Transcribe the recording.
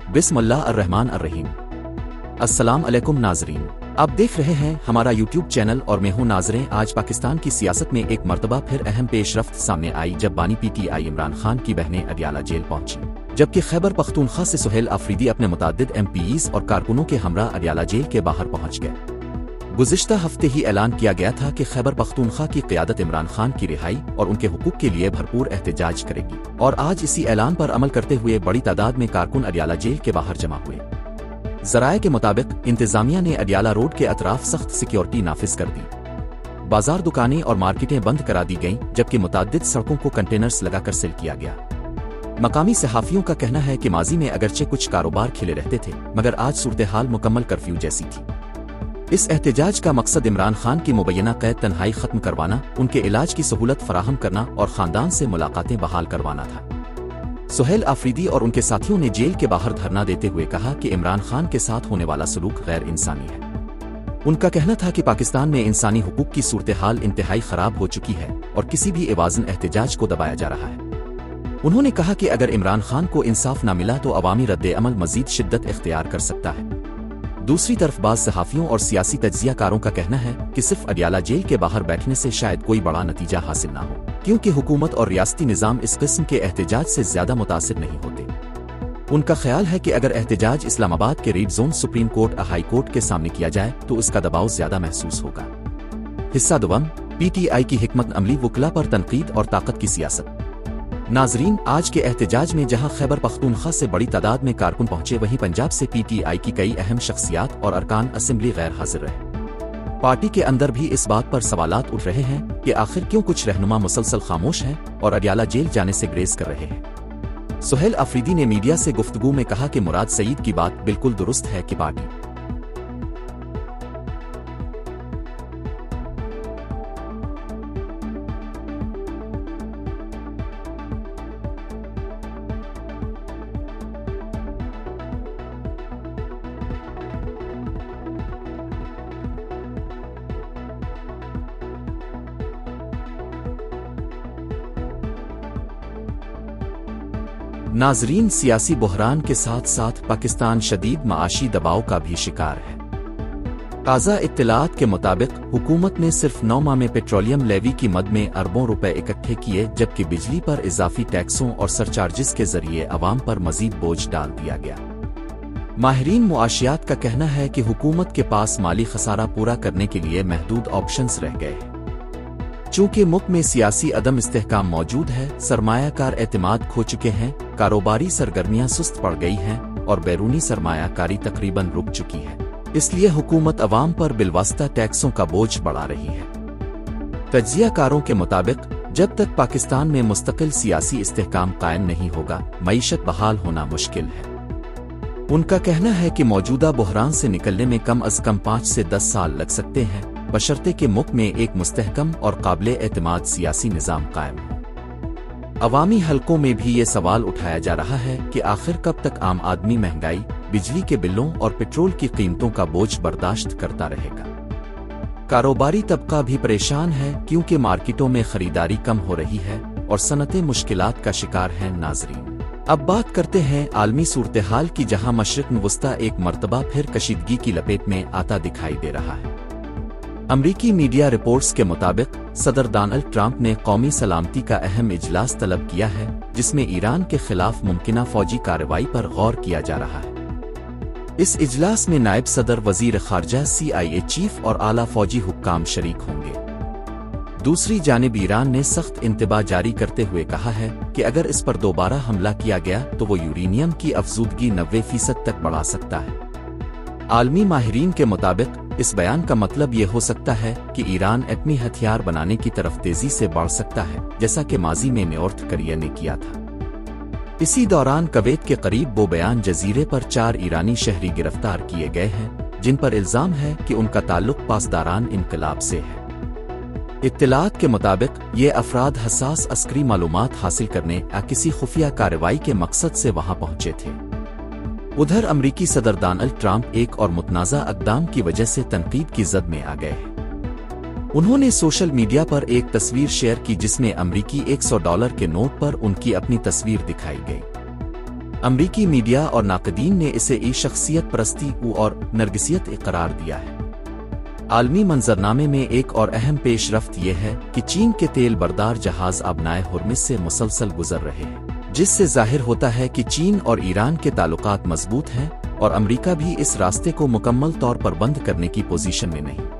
बिस्मिल्लाह अर्रहमान अर्रहीम। अस्सलाम अलैकुम नाजरीन, आप देख रहे हैं हमारा यूट्यूब चैनल और मैं हूं नाजरें। आज पाकिस्तान की सियासत में एक मर्तबा फिर अहम पेशरफ्त सामने आई जब बानी PTI इमरान खान की बहनें अडियाला जेल पहुंची, जबकि खैबर पख्तूनख्वा से सुहेल आफरीदी अपने मुताद्दिद MPs और कारकुनों के हमरा अडियाला जेल के बाहर पहुंच गए। गुज़िश्ता हफ्ते ही ऐलान किया गया था कि खैबर पख्तूनख्वा की क़यादत इमरान खान की रिहाई और उनके हुकूक के लिए भरपूर एहतजाज करेगी, और आज इसी ऐलान पर अमल करते हुए बड़ी तादाद में कारकुन अडियाला जेल के बाहर जमा हुए। ज़राए के मुताबिक इंतज़ामिया ने अडियाला रोड के अतराफ सख्त सिक्योरिटी नाफिज कर दी। बाजार, दुकानें और मार्केटें बंद करा दी गईं, जबकि मुताद्दिद सड़कों को कंटेनर्स लगाकर सील किया गया। मकामी सहाफ़ियों का कहना है कि माजी में अगरचे कुछ कारोबार खिले रहते थे, मगर आज सूरत हाल मुकम्मल कर्फ्यू जैसी थी। इस एहतजाज का मकसद इमरान खान की मुबैना कैद तन्हाई खत्म करवाना, उनके इलाज की सहूलत फराहम करना और ख़ानदान से मुलाकातें बहाल करवाना था। सुहेल आफरीदी और उनके साथियों ने जेल के बाहर धरना देते हुए कहा कि इमरान खान के साथ होने वाला सलूक गैर इंसानी है। उनका कहना था कि पाकिस्तान में इंसानी हुकूक की सूरत हाल इंतहाई खराब हो चुकी है और किसी भी एवाज़न एहतजाज को दबाया जा रहा है। उन्होंने कहा कि अगर इमरान खान को इंसाफ न मिला तो अवामी रद्द अमल मजीद शिद्दत इख्तियार कर सकता है। दूसरी तरफ बाज़ सहाफ़ियों और सियासी तज्ज़ियाकारों का कहना है कि सिर्फ अडियाला जेल के बाहर बैठने से शायद कोई बड़ा नतीजा हासिल ना हो, क्योंकि हुकूमत और रियासती निज़ाम इस किस्म के एहतजाज से ज़्यादा मुतासिर नहीं होते। उनका ख्याल है कि अगर एहतजाज इस्लामाबाद के red zone supreme court high court के सामने किया जाए तो उसका दबाव ज़्यादा महसूस होगा। हिस्सा दुवम, PTI की हिकमत अमली, वकला पर तनकीद और ताकत की सियासत। नाजरीन, आज के एहतजाज में जहां खैबर पख्तूनख्वा से बड़ी तादाद में कारकुन पहुंचे, वहीं पंजाब से PTI की कई अहम शख्सियात और अरकान असेंबली गैर हाजिर रहे। पार्टी के अंदर भी इस बात पर सवालात उठ रहे हैं कि आखिर क्यों कुछ रहनुमा मुसलसल खामोश हैं और अडियाला जेल जाने से ग्रेज कर रहे हैं। सुहेल आफरीदी ने मीडिया से गुफ्तगू में कहा कि मुराद सईद की बात बिल्कुल दुरुस्त है कि पार्टी नाजरीन, सियासी बहरान के साथ साथ पाकिस्तान शदीद माशी दबाव का भी शिकार है। ताज़ा इत्तलात के मुताबिक हुकूमत ने सिर्फ 9 माह में पेट्रोलियम लेवी की मद में अरबों रुपए इकट्ठे किए, जबकि बिजली पर इजाफी टैक्सों और सरचार्जिस के जरिए अवाम पर मजीद बोझ डाल दिया गया। माहिरीन मुआशियात का कहना है कि हुकूमत के पास माली खसारा पूरा करने के लिए महदूद ऑप्शंस रह गए हैं। चूंकि मुल्क में सियासी अदम इस्तेहकाम मौजूद है, सरमायाकार एतमाद खो चुके हैं, कारोबारी सरगर्मियां सुस्त पड़ गई हैं और बैरूनी सरमायाकारी तकरीबन रुक चुकी है, इसलिए हुकूमत अवाम पर बिलवास्ता टैक्सों का बोझ बढ़ा रही है। तज्जियाकारों के मुताबिक जब तक पाकिस्तान में मुस्तकिल सियासी इस्तेहकाम कायम नहीं होगा, मईशत बहाल होना मुश्किल है। उनका कहना है कि मौजूदा बहरान से निकलने में कम अज कम 5 से 10 साल लग सकते हैं, बशर्ते के मुल्क में एक मुस्तहकम और काबिल एतमाद सियासी निज़ाम कायम हो। अवामी हलकों में भी ये सवाल उठाया जा रहा है कि आखिर कब तक आम आदमी महंगाई, बिजली के बिलों और पेट्रोल की कीमतों का बोझ बर्दाश्त करता रहेगा। कारोबारी तबका भी परेशान है, क्योंकि मार्केटों में खरीदारी कम हो रही है और सनतें मुश्किलात का शिकार हैं। नाजरीन, अब बात करते हैं आलमी सूरत हाल की, जहां मशरिक़ वस्ता एक मर्तबा फिर कशीदगी की लपेट में आता दिखाई दे रहा है। अमरीकी मीडिया रिपोर्ट्स के मुताबिक सदर डोनाल्ड ट्रंप ने कौमी सलामती का अहम इजलास तलब किया है, जिसमें ईरान के खिलाफ मुमकिना फौजी कार्रवाई पर गौर किया जा रहा है। इस इजलास में नायब सदर, वजीर खारजा, CIA चीफ और आला फौजी हुक्काम शरीक होंगे। दूसरी जानिब ईरान ने सख्त इंतबाह जारी करते हुए कहा है कि अगर इस पर दोबारा हमला किया गया तो वो यूरेनियम की अफजूदगी 90% तक बढ़ा सकता है। आलमी माहिरीन के मुताबिक इस बयान का मतलब ये हो सकता है कि ईरान एटमी हथियार बनाने की तरफ तेजी से बढ़ सकता है, जैसा कि माजी में नॉर्थ कोरिया ने किया था। इसी दौरान कुवैत के करीब बो बयान जजीरे पर 4 ईरानी शहरी गिरफ्तार किए गए हैं, जिन पर इल्जाम है कि उनका ताल्लुक पासदारान इनकलाब से है। इत्तलात के मुताबिक ये अफराद हसास अस्करी मालूमात हासिल करने या किसी खुफिया कार्रवाई के मकसद से वहां पहुंचे थे। उधर अमरीकी सदर डोनाल्ड ट्रंप एक और मुतनाज़ा अक़दाम की वजह से तनकीद की जद में आ गए हैं। उन्होंने सोशल मीडिया पर एक तस्वीर शेयर की जिसमें अमरीकी $100 के नोट पर उनकी अपनी तस्वीर दिखाई गई। امریکی میڈیا اور ناقدین نے اسے ای شخصیت پرستی اور نرگسیت قرار دیا ہے۔ عالمی منظرنامے میں ایک اور اہم پیش رفت یہ ہے کہ چین کے تیل بردار جہاز آبنائے ہرمز سے مسلسل گزر رہے ہیں، جس سے ظاہر ہوتا ہے کہ چین اور ایران کے تعلقات مضبوط ہیں اور امریکہ بھی اس راستے کو مکمل طور پر بند کرنے کی پوزیشن میں نہیں۔